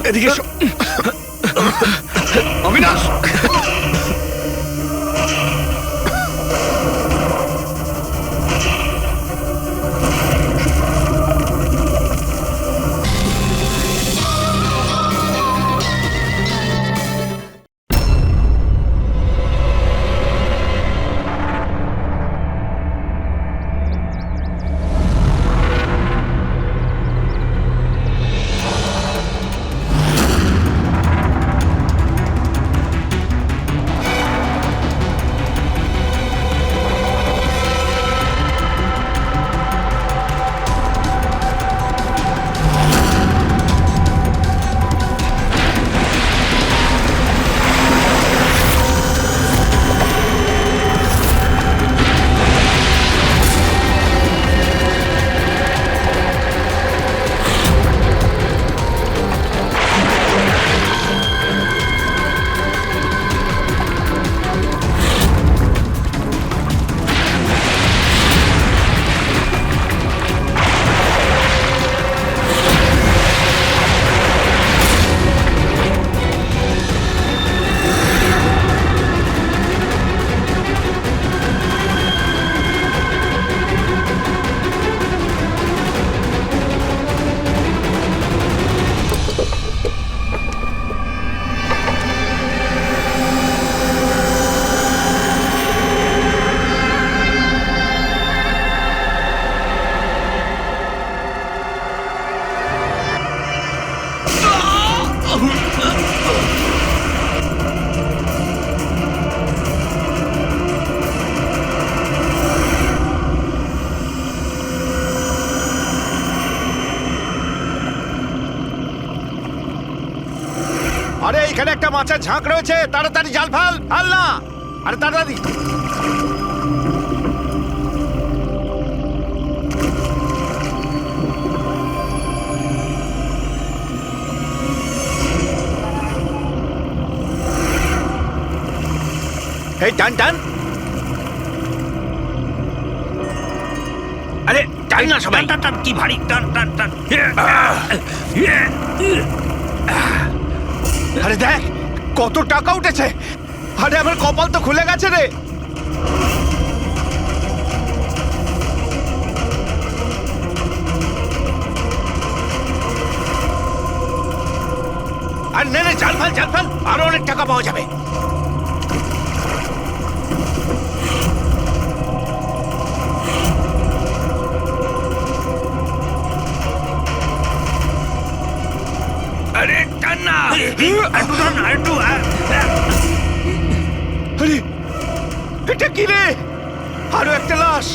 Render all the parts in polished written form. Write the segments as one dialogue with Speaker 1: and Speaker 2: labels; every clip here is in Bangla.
Speaker 1: এদিকে এসো। অবিনাশ, আরে এখানে একটা মাছের ঝাঁক রয়েছে, তাড়াতাড়ি জাল ফেল। ফেল না, আরে তাড়াতাড়ি। এই টান টান, আরে টান না সবাই।
Speaker 2: টান টান, কি ভারী, টান টান টান।
Speaker 1: আরে দেখ কত টাকা উঠেছে। আরে আমার কপাল তো খুলে গেছে রে। আর নে নে, জাল ফেল জাল ফেল, আরো অনেক টাকা পাওয়া যাবে।
Speaker 2: আরে টান না, একটু টান, একটু।
Speaker 1: আরে এটা কি রে? আরো একটা লাশ।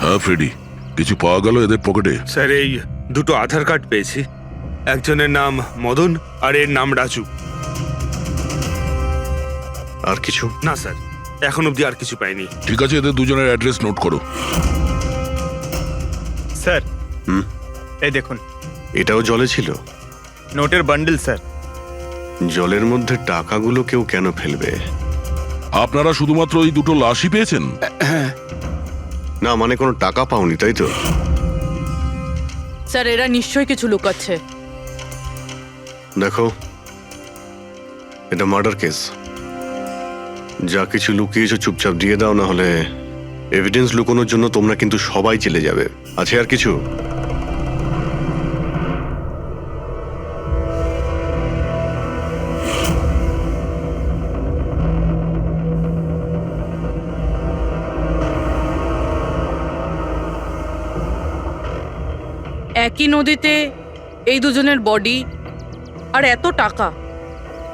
Speaker 3: হ্যাঁ ফ্রেডি, কিছু পাওয়া গেল এদের পকেটে?
Speaker 4: স্যার, এই দুটো আধার কার্ড পেয়েছি। একজনের নাম মদন আর এর নাম রাজু।
Speaker 5: আর কিছু
Speaker 4: না স্যার, এখন অবধি আর কিছু পাইনি।
Speaker 3: ঠিক আছে, এদের দুজনের অ্যাড্রেস নোট করো।
Speaker 6: স্যার, এই দেখুন,
Speaker 5: এটাও জলে ছিল?
Speaker 6: নোটের বান্ডেল স্যার।
Speaker 5: জলের মধ্যে টাকাগুলো কেউ কেন ফেলবে?
Speaker 3: আপনারা শুধুমাত্র এই দুটো লাশই পেয়েছেন?
Speaker 5: না, মানে কোনো টাকা পাওনি, তাই তো?
Speaker 7: স্যার, এরা নিশ্চয়ই কিছু লুকাচ্ছে।
Speaker 5: দেখো, এটা মার্ডার কেস। যা কিছু লুকিয়েছো চুপচাপ দিয়ে দাও, না হলে এভিডেন্স লুকানোর জন্য তোমরা কিন্তু সবাই চলে যাবে। আছে আর কিছু?
Speaker 7: একই নদীতে এই দুজনের বডি আর এত টাকা,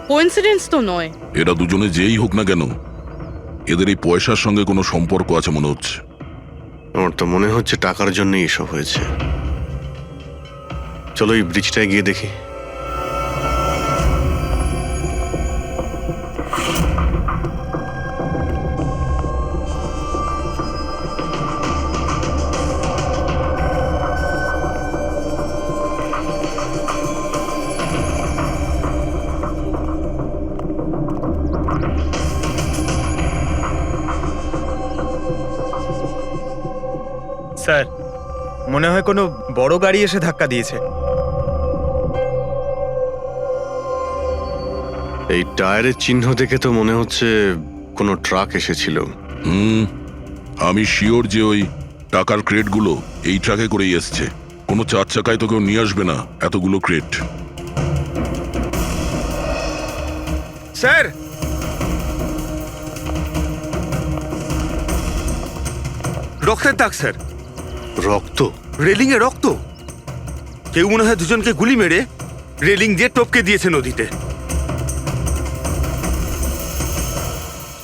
Speaker 7: কোইন্সিডেন্স তো নয়।
Speaker 3: এরা দুজনে যেই হোক না কেন, এদের এই পয়সার সঙ্গে কোনো সম্পর্ক আছে মনে হচ্ছে।
Speaker 5: আমার তো মনে হচ্ছে টাকার জন্যই এসব হয়েছে। চলো এই ব্রিজটায় গিয়ে দেখি।
Speaker 6: স্যার, মনে হয় কোনো বড় গাড়ি এসে ধাক্কা দিয়েছে।
Speaker 5: এই টায়ারের চিহ্ন দেখে তো মনে হচ্ছে কোনো ট্রাক এসেছিল।
Speaker 3: আমি শিওর যে ওই টাকার ক্রেটগুলো এই ট্রাকে করেই এসছে। কোনো চার চাকায় তো কেউ নিয়ে আসবে না এতগুলো ক্রেট।
Speaker 4: স্যার, রক্তের দাগ স্যার।
Speaker 5: রক্ত?
Speaker 4: রেলিং এ রক্ত। কেউ মনে হয় দুজনকে গুলি মেরে রেলিং দিয়ে টপকে দিয়েছে নদীতে।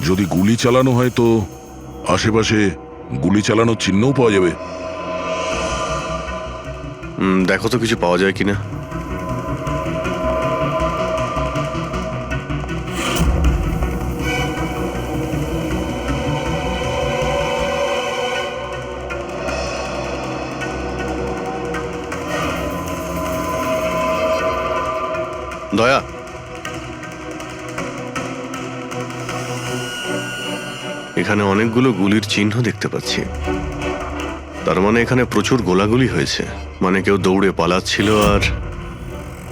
Speaker 3: যদি গুলি চালানো হয় তো আশেপাশে গুলি চালানোর চিহ্নও পাওয়া যাবে।
Speaker 5: দেখো তো কিছু পাওয়া যায় কিনা। দয়া, এখানে অনেকগুলো গুলির চিহ্ন দেখতে পাচ্ছি। তার মানে এখানে প্রচুর গোলাগুলি হয়েছে। মানে কেউ দৌড়ে পালাচ্ছিল আর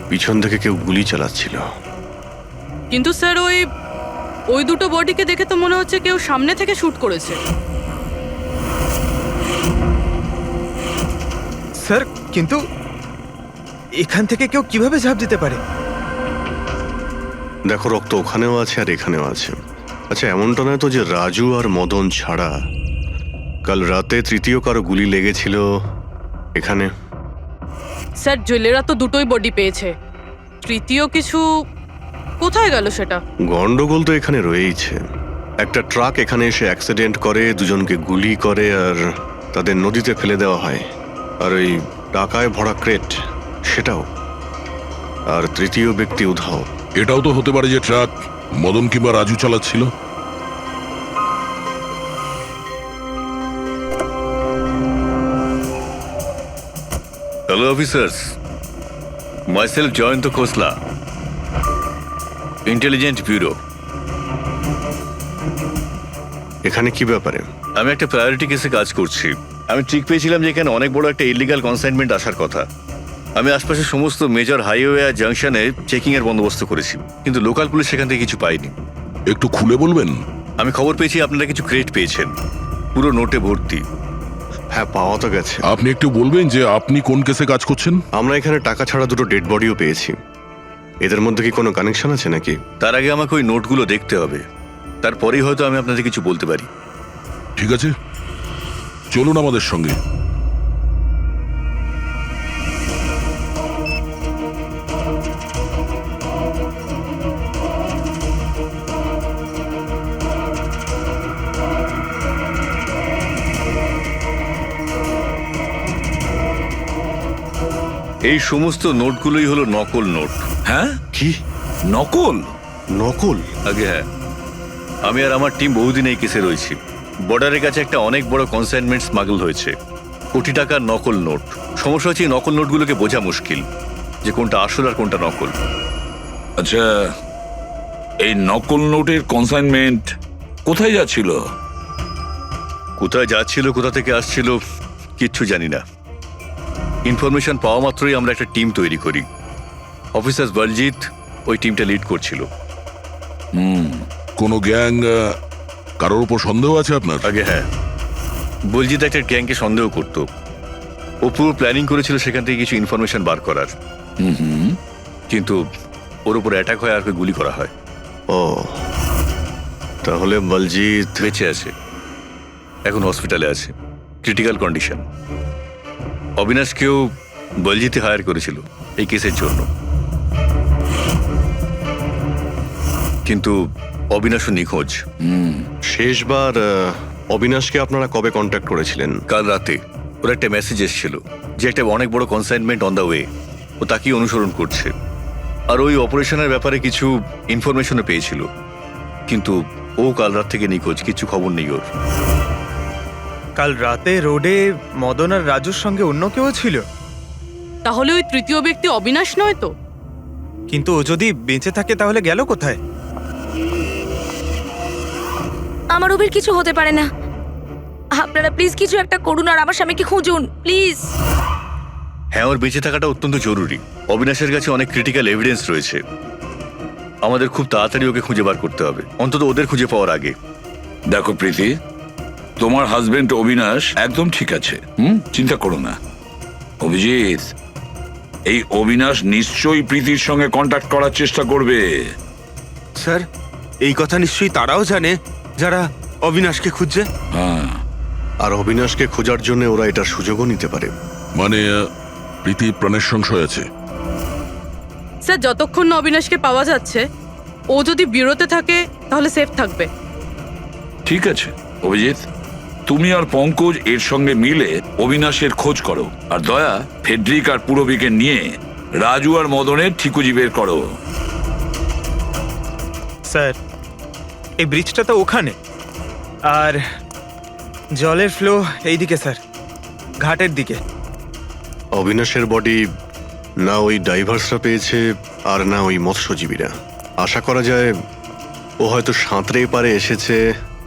Speaker 5: পিছন থেকে কেউ গুলি চালাচ্ছিল।
Speaker 7: কিন্তু স্যার ওই দুটো বডিকে দেখে তো মনে হচ্ছে কেউ সামনে থেকে শুট করেছে।
Speaker 6: স্যার, কিন্তু এখান থেকে কেউ কিভাবে ঝাঁপ দিতে পারে?
Speaker 5: দেখো, রক্ত ওখানেও আছে আর এখানেও আছে। আচ্ছা, এমনটা নয় তো যে রাজু আর মদন ছাড়া কাল রাতে তৃতীয় কারো গুলি লেগেছিল এখানে?
Speaker 7: স্যার, জেলেরা তো দুটোই বডি পেয়েছে, তৃতীয় কিছু কোথায় গেল সেটা?
Speaker 5: গন্ডগোল তো এখানে রয়েইছে। একটা ট্রাক এখানে এসে অ্যাক্সিডেন্ট করে, দুজনকে গুলি করে আর তাদের নদীতে ফেলে দেওয়া হয়। আর ওই টাকায় ভরা ক্রেট সেটাও। আর তৃতীয় ব্যক্তি উধাও।
Speaker 3: এটাও তো হতে পারে যে ট্রাক মদন কিংবা রাজু চালাচ্ছিল।
Speaker 2: হ্যালো অফিসার্স, মাইসেলফ জয়ন্ত খোসলা, ইন্টেলিজেন্ট ব্যুরো।
Speaker 5: এখানে কি ব্যাপারে?
Speaker 2: আমি একটা প্রায়োরিটি কেসে কাজ করছি। আমি ঠিক পেয়েছিলাম যে এখানে অনেক বড় একটা ইলিগাল কনসাইনমেন্ট আসার কথা। আমি আশপাশের সমস্ত মেজর হাইওয়ে আর জাংশনে চেকিং এর বন্দোবস্ত করেছি, কিন্তু লোকাল পুলিশ সেখান থেকে কিছু পাইনি।
Speaker 3: একটু খুলে বলবেন?
Speaker 2: আমি খবর পেয়েছি আপনারা কিছু ক্রেট পেয়েছেন, পুরো নোটে ভর্তি।
Speaker 5: হ্যাঁ, পাওয়া তো গেছে।
Speaker 3: আপনি একটু বলবেন যে আপনি কোন কেসে কাজ করছেন?
Speaker 5: আমরা এখানে টাকা ছাড়া দুটো ডেড বডিও পেয়েছি। এদের মধ্যে কি কোনো কানেকশন আছে নাকি?
Speaker 2: তার আগে আমাকে ওই নোটগুলো দেখতে হবে, তারপরেই হয়তো আমি আপনাদের কিছু বলতে পারি।
Speaker 3: ঠিক আছে, চলুন আমাদের সঙ্গে।
Speaker 2: এই সমস্ত নোটগুলোই হলো নকল নোট।
Speaker 8: হ্যাঁ,
Speaker 5: কি?
Speaker 8: নকল?
Speaker 5: নকল?
Speaker 2: আগে হ্যাঁ, আমি আর আমার টিম বহুদিন এই কেসে রয়েছি। বর্ডারের কাছে একটা অনেক বড় কনসাইনমেন্ট স্মাগল হয়েছে, কোটি টাকার নকল নোট। সমস্যা হচ্ছে এই নকল নোটগুলোকে বোঝা মুশকিল যে কোনটা আসল আর কোনটা নকল।
Speaker 8: আচ্ছা, এই নকল নোটের কনসাইনমেন্ট কোথায় যাচ্ছিল?
Speaker 2: কোথায় যাচ্ছিল, কোথা থেকে আসছিল কিচ্ছু জানি না। ইনফরমেশন পাওয়া মাত্রই আমরা একটা টিম তৈরি করি। অফিসার বলজিৎ ওই টিমটা লিড করছিল।
Speaker 3: কোনো গ্যাং কারোর উপর সন্দেহ আছে আপনার?
Speaker 2: আগে হ্যাঁ, বলজিৎ একটা গ্যাংকে সন্দেহ করত। ও পুরো প্ল্যানিং করেছিল সেখান থেকে কিছু ইনফরমেশন বার করার। কিন্তু ওর উপর অ্যাটাক হয় আর গুলি করা হয়।
Speaker 5: ও, তাহলে বলজিৎ
Speaker 2: বেঁচে আছে, এখন হসপিটালে আছে, ক্রিটিক্যাল কন্ডিশন। অবিনাশকেও বলজিতে হায়ার করেছিল এই কেসের জন্য। কিন্তু অবিনাশও নিখোঁজ।
Speaker 5: শেষবার অবিনাশকে আপনারা কবে কন্ট্যাক্ট করেছিলেন?
Speaker 2: কাল রাতে ওর একটা মেসেজ এসেছিল যে একটা অনেক বড় কনসাইনমেন্ট অন দ্য ওয়ে, ও তাকেই অনুসরণ করছে। আর ওই অপারেশনের ব্যাপারে কিছু ইনফরমেশনও পেয়েছিল, কিন্তু ও কাল রাত থেকে নিখোঁজ, কিছু খবর নেই ওর।
Speaker 6: কাল রাতে রোডে মদন আর রাজুর সঙ্গে অন্য কেউ ছিল,
Speaker 7: তাহলে ওই তৃতীয় ব্যক্তি অবিনাশ নয় তো?
Speaker 6: কিন্তু ও যদি বেঁচে থাকে তাহলে গেল কোথায়?
Speaker 9: আমার ওবের কিছু হতে পারে না। আপনারা প্লিজ কিছু একটা করুন আর আমার স্বামীকে খুঁজুন প্লিজ।
Speaker 2: হ্যাঁ, ওর বেঁচে থাকাটা অত্যন্ত জরুরি। অবিনাশের কাছে অনেক ক্রিটিক্যাল এভিডেন্স রয়েছে, আমাদের খুব তাড়াতাড়ি ওকে খুঁজে বার করতে হবে, অন্তত ওদের খুঁজে পাওয়ার আগে।
Speaker 8: দেখো প্রীতি, তোমার হাজবেন্ড অবিনাশ একদম ঠিক আছে, চিন্তা করো না। অভিজিৎ, এই অবিনাশ নিশ্চয়ই প্রীতির সঙ্গে কন্ট্যাক্ট করার চেষ্টা করবে।
Speaker 4: স্যার, এই কথা নিশ্চয়ই তারাও জানে যারা অবিনাশকে খুঁজছে।
Speaker 8: হ্যাঁ,
Speaker 5: আর অবিনাশকে খোঁজার জন্য ওরা এটার সুযোগও নিতে পারে।
Speaker 3: মানে প্রীতি প্রাণের সংশয় আছে।
Speaker 7: স্যার, যতক্ষণ না অবিনাশকে পাওয়া যাচ্ছে, ও যদি বিরতে থাকে তাহলে সেফ থাকবে।
Speaker 8: ঠিক আছে অভিজিৎ, তুমি আর পঙ্কজ এর সঙ্গে মিলে অবিনাশের খোঁজ করো, আর দয়া ফেডরিক আর পুরবিকে নিয়ে রাজু আর মদনের ঠিকুজি বের করো।
Speaker 6: স্যার, এই ব্রিজটা তো ওখানে, আর জলের ফ্লো এইদিকে স্যার, ঘাটের দিকে।
Speaker 5: অবিনাশের বডি না ওই ডাইভার্সরা পেয়েছে আর না ওই মৎস্যজীবীরা। আশা করা যায় ও হয়তো সাঁতরে পারে এসেছে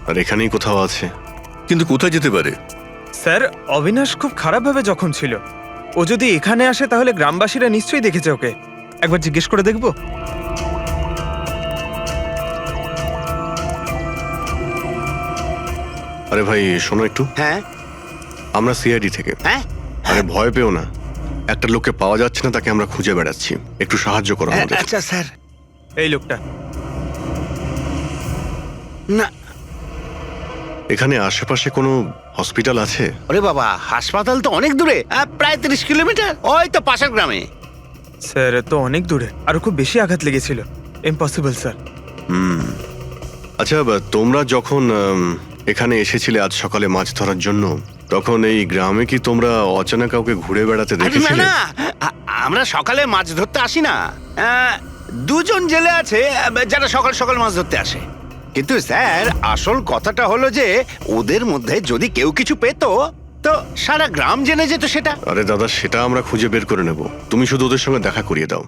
Speaker 5: আর এখানেই কোথাও আছে।
Speaker 2: কিন্তু কোথায় যেতে পারে?
Speaker 6: স্যার, অবিনাশ খুব খারাপভাবে জখম ছিল। ও যদি এখানে আসে তাহলে গ্রামবাসীরা নিশ্চয়ই দেখেছে ওকে। একবার জিজ্ঞেস করে দেখবো।
Speaker 5: আরে ভাই শোনো একটু।
Speaker 1: হ্যাঁ
Speaker 5: আমরা সিআইডি থেকে।
Speaker 1: হ্যাঁ
Speaker 5: আরে ভয় পেও না, একটা লোককে পাওয়া যাচ্ছে না, তাকে আমরা খুঁজে বেড়াচ্ছি, একটু সাহায্য করো আমাদের।
Speaker 1: আচ্ছা স্যার।
Speaker 6: এই লোকটা
Speaker 1: না,
Speaker 5: এখানে আশেপাশে কোনো হসপিটাল আছে?
Speaker 1: ওরে বাবা, হাসপাতাল তো অনেক দূরে, প্রায় 30 কিলোমিটার, ওই তো পাশের গ্রামে।
Speaker 6: স্যার, তো অনেক দূরে, আরো খুব বেশি আঘাত লেগেছিল। Impossible sir.
Speaker 5: আচ্ছা, তোমরা যখন এখানে এসেছিলে আজ সকালে মাছ ধরার জন্য, তখন এই গ্রামে কি তোমরা অচেনা কাউকে ঘুরে বেড়াতে
Speaker 1: আরে না
Speaker 5: দেখেছিলে?
Speaker 1: না, আমরা সকালে মাছ ধরতে আসি না। দুজন জেলে আছে যারা সকাল সকাল মাছ ধরতে আসে। কিন্তু স্যার, আসল কথাটা হলো যে ওদের মধ্যে যদি কেউ কিছু পেতো তো সারা গ্রাম জেনে যেত সেটা।
Speaker 5: আরে দাদা, সেটা আমরা খুঁজে বের করে নেব, তুমি শুধু ওদের সঙ্গে দেখা করিয়ে দাও।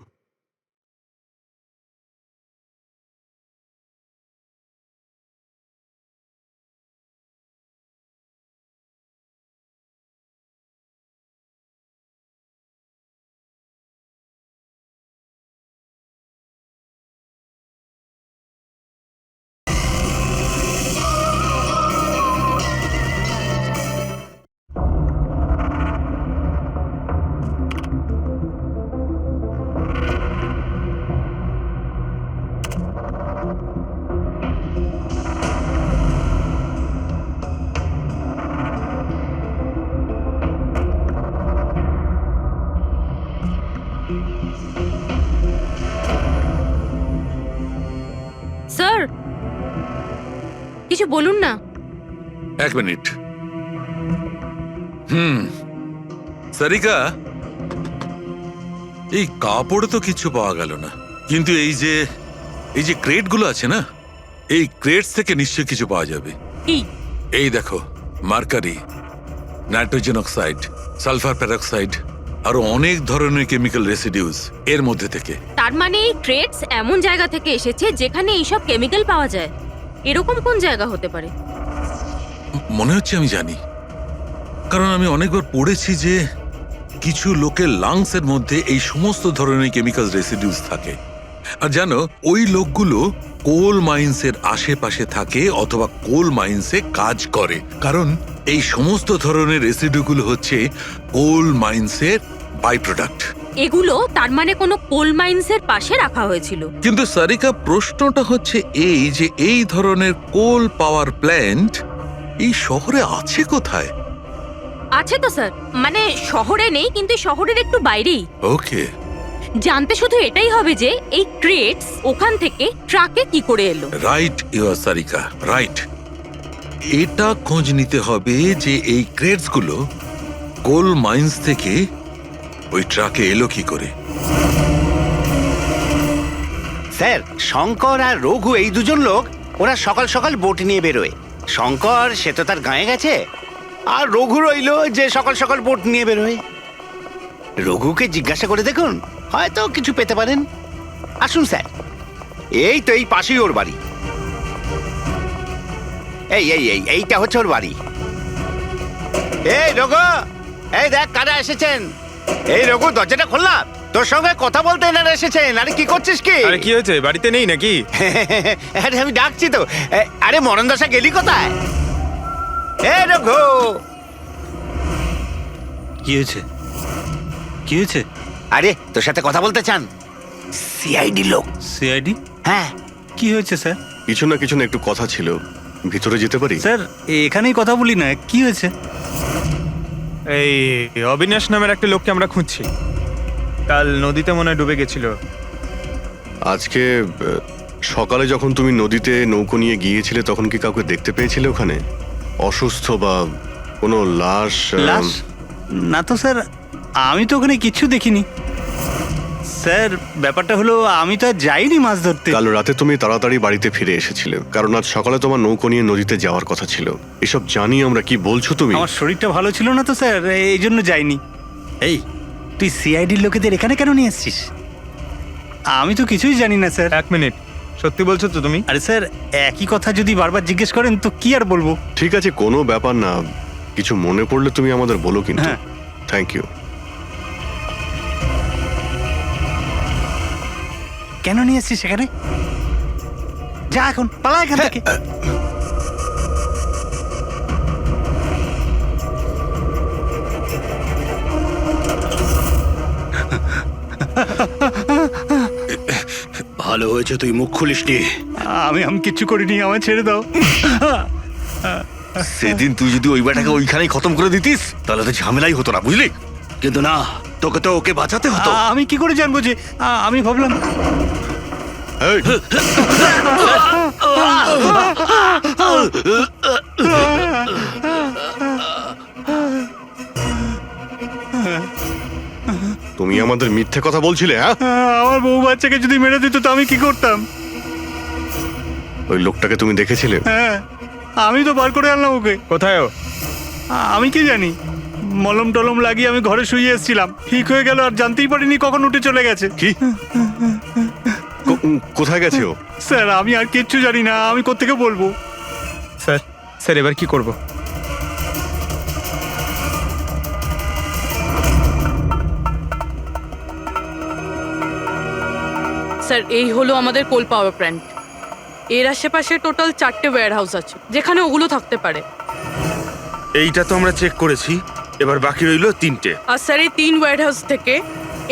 Speaker 9: স্যার, কিছু বলুন না।
Speaker 8: এক মিনিট। সারিকা, এই কাপড়ে তো কিছু পাওয়া গেল না, কিন্তু এই যে ক্রেট গুলো আছে না, এই ক্রেটস থেকে নিশ্চয়ই কিছু পাওয়া যাবে।
Speaker 7: কি?
Speaker 8: এই দেখো, mercury, nitrogen oxide, sulphur peroxide, আরো অনেক ধরনের কেমিক্যাল রেসিডিউস এর মধ্যে থেকে।
Speaker 9: তার মানে এই ট্রেডস এমন জায়গা থেকে এসেছে যেখানে এইসব কেমিক্যাল পাওয়া যায়। এরকম কোন জায়গা হতে পারে?
Speaker 8: মনে হচ্ছে আমি জানি, কারণ আমি অনেকবার পড়েছি যে কিছু লোকের লাংসের মধ্যে এই সমস্ত ধরনের কেমিক্যাল রেসিডিউস থাকে। আর জানো, ওই লোকগুলো কোল মাইন্সের আশেপাশে থাকে অথবা কোল মাইন্সে কাজ করে, কারণ এই সমস্ত ধরনের রেসিডিউগুলো হচ্ছে কোল মাইন্সের বাই প্রোডাক্ট।
Speaker 9: এগুলো তার মানে কোনো কোল মাইন্সের পাশে রাখা হয়েছিল।
Speaker 8: কিন্তু সারিকা, প্রশ্নটা হচ্ছে এই যে এই ধরনের কোল পাওয়ার প্ল্যান্ট এই শহরে আছে কোথায়?
Speaker 9: আছে তো স্যার, মানে শহরে নেই কিন্তু শহরের একটু বাইরেই।
Speaker 8: ওকে,
Speaker 9: জানতে শুধু এটাই হবে যে এই ক্রেটস ওখান থেকে ট্রাকে কি করে এলো।
Speaker 8: Right your Sarika, right. এটা খোঁজ নিতে হবে যে এই ক্রেটস গুলো কোল মাইন্স থেকে ওই ট্রাকে এলো কি করে।
Speaker 1: স্যার, শঙ্কর আর রঘু এই দুজন লোক ওরা সকাল সকাল বোট নিয়ে বেরোয়। শঙ্কর সে তো তার গায়ে গেছে, আর রঘু রইলো যে সকাল সকাল বোট নিয়ে বেরোয়। রঘুকে জিজ্ঞাসা করে দেখুন, হয়তো কিছু পেতে পারেন। আসুন স্যার, এই তো এই পাশেই ওর বাড়ি। এইটা হচ্ছে ওর বাড়ি। এই রঘু, এই দেখ কারা এসেছেন। এই রঘু, দরজাটা খুললাম, তোর সঙ্গে কথা বলতে এনারা এসেছেন। আরে কি করছিস কি?
Speaker 6: আরে কি হয়েছে, বাড়িতে নেই নাকি?
Speaker 1: আরে আমি ডাকছি তো। আরে মরণ দশা গেলি কোথায়? এ রঘু,
Speaker 10: কি হয়েছে? কি হয়েছে?
Speaker 1: আরে তোর সাথে কথা বলতে চান সিআইডি লোক।
Speaker 10: সিআইডি?
Speaker 1: হ্যাঁ।
Speaker 10: কি হয়েছে স্যার?
Speaker 5: কিছু না কিছু না, একটু কথা ছিল, ভিতরে যেতে পারি?
Speaker 10: স্যার এখানেই কথা বলি না, কি হয়েছে?
Speaker 6: এই অবিনাশ নামের একটা লোককে আমরা খুঁজছি। কাল নদীতে মনে হয় ডুবে গেছিল।
Speaker 5: আজকে সকালে যখন তুমি নদীতে নৌকো নিয়ে গিয়েছিলে তখন কি কাউকে দেখতে পেয়েছিলে ওখানে? অসুস্থ বা কোনো লাশ?
Speaker 10: লাশ? না তো স্যার, আমি তো ওখানে কিছু দেখিনি। স্যার ব্যাপারটা হলো আমি তো আর যাইনি মাছ ধরতে।
Speaker 5: কাল রাতে তুমি তাড়াতাড়ি বাড়িতে ফিরে এসেছিলে কারণ আজ সকালে তোমার নৌকো নিয়ে নদীতে যাওয়ার কথা ছিল। এসব জানি আমরা, কি বলছো তুমি?
Speaker 10: আমার শরীরটা ভালো ছিল না তো স্যার, এই জন্য যাইনি। এই তুই সিআইডির লোকেদের এখানে কেন নিয়ে এসছিস? আমি তো কিছুই জানি না স্যার।
Speaker 6: এক মিনিট, সত্যি বলছো তো তুমি?
Speaker 10: আরে স্যার, একই কথা যদি বারবার জিজ্ঞেস করেন তো কি আর বলবো।
Speaker 5: ঠিক আছে, কোনো ব্যাপার না, কিছু মনে পড়লে তুমি আমাদের বলো কিন্তু।
Speaker 10: হ্যাঁ।
Speaker 5: Thank you.
Speaker 10: কেন নিয়ে এসছিস সেখানে? যা এখন পালা এখান থেকে।
Speaker 1: ভালো হয়েছে তুই মুখ খুলিসনি।
Speaker 10: আমি কিচ্ছু করিনি, আমায় ছেড়ে দাও।
Speaker 2: সেদিন তুই যদি ওই বেটাকে ওইখানেই খতম করে দিতিস তাহলে তো ঝামেলাই হতো না, বুঝলি?
Speaker 1: কিন্তু না, তোকে তো ওকে বাঁচাতে হতো।
Speaker 10: আমি কি করে জানবো যে আমি ভাবলাম।
Speaker 5: এই, তুমি আমাদের মিথ্যে কথা বলছিলে? হ্যাঁ,
Speaker 10: আমার বউ বাচ্চাকে যদি মেরে দিত তো আমি কি করতাম?
Speaker 5: ওই লোকটাকে তুমি দেখেছিলে?
Speaker 10: হ্যাঁ, আমি তো বার করে আনলাম ওকে।
Speaker 6: কোথায় ও?
Speaker 10: আমি কি জানি, মলম টলম লাগিয়ে আমি ঘরে শুয়ে এসেছিলাম, ঠিক হয়ে গেল আর জানতেই পারিনি কখন উঠে চলে গেছে।
Speaker 5: কি? কোথায় গেছে ও?
Speaker 10: স্যার আমি আর কিচ্ছু জানি না, আমি কোত্থেকে বলবো?
Speaker 6: স্যার, স্যার এবার কি করব?
Speaker 7: স্যার, এই হলো আমাদের কোল পাওয়ার প্ল্যান্ট। এর আশেপাশে টোটাল 4টে ওয়্যার হাউস আছে যেখানে ওগুলো থাকতে পারে।
Speaker 4: এইটা তো আমরা চেক করেছি, এবার বাকি রইলো 3টে।
Speaker 7: আর স্যার, এই 3 ওয়্যার হাউস থেকে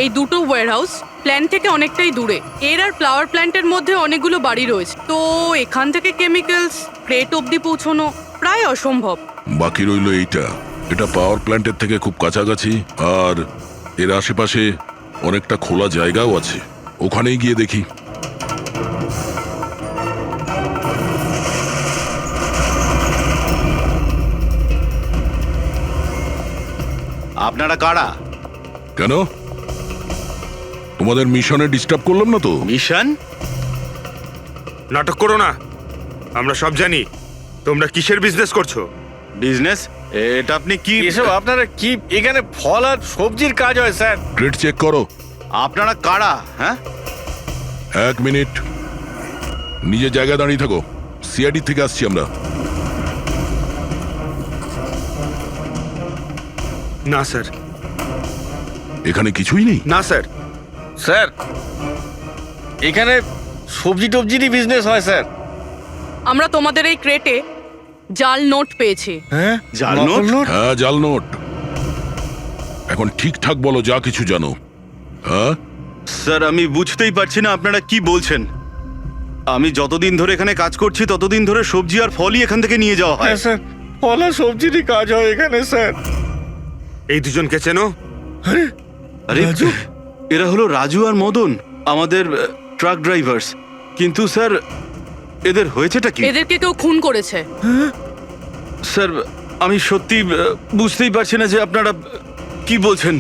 Speaker 7: এই 2টো ওয়্যার হাউস প্ল্যান্ট থেকে অনেকটাই দূরে। এর আর ফ্লাওয়ার প্ল্যান্টের মধ্যে অনেকগুলো বাড়ি রয়েছে, তো এখান থেকে কেমিক্যালস ক্রেট অব্দি পৌঁছানো প্রায় অসম্ভব।
Speaker 3: বাকি রইল এইটা। এটা পাওয়ার প্ল্যান্টের থেকে খুব কাছাকাছি, আর এর আশেপাশে অনেকটা খোলা জায়গাও আছে। ওখানেই গিয়ে দেখি।
Speaker 1: আপনারা কারা?
Speaker 3: কেন? তোমাদের মিশনে ডিস্টার্ব করলাম না তো?
Speaker 1: মিশন?
Speaker 4: নাটক করো না, আমরা সব জানি তোমরা কিসের বিজনেস করছো।
Speaker 1: বিজনেস? এটা আপনি কি
Speaker 2: এসব আপনারা কি? এখানে ফল আর সবজির কাজ হয় স্যার।
Speaker 3: ক্রেট চেক করো।
Speaker 1: আপনারা কারা? হ্যাঁ,
Speaker 3: 1 মিনিট, নিজের জায়গায় দাঁড়িয়ে থাকো। সিআইডি থেকে আসছি আমরা।
Speaker 4: না স্যার,
Speaker 3: এখানে কিছুই নেই।
Speaker 4: না স্যার।
Speaker 2: স্যার এখানে সবজি টবজিরই বিজনেস হয় স্যার।
Speaker 7: আমরা তোমাদের এই ক্রেটে জাল নোট পেয়েছি।
Speaker 2: হ্যাঁ,
Speaker 1: জাল নোট?
Speaker 3: হ্যাঁ, জাল নোট। এখন ঠিকঠাক বলো যা কিছু জানো। হ্যাঁ
Speaker 1: স্যার, আমি বুঝতেই পারছি না আপনারা কি বলছেন। আমি যতদিন ধরে এখানে কাজ করছি ততদিন ধরে সবজি আর ফলই এখান থেকে নিয়ে যাওয়া হয়।
Speaker 2: হ্যাঁ স্যার, ফল আর সবজিরই কাজ হয় এখানে স্যার।
Speaker 4: এই দুজনকে চেনো?
Speaker 5: আরে এরা হলো রাজু আর মদন, আমাদের ট্রাক ড্রাইভার্স। কিন্তু স্যার এদের হয়েছেটা কি?
Speaker 7: এদেরকে কেউ খুন করেছে।
Speaker 5: স্যার আমি সত্যি বুঝতেই পারছি না যে আপনারা কি বলছেন।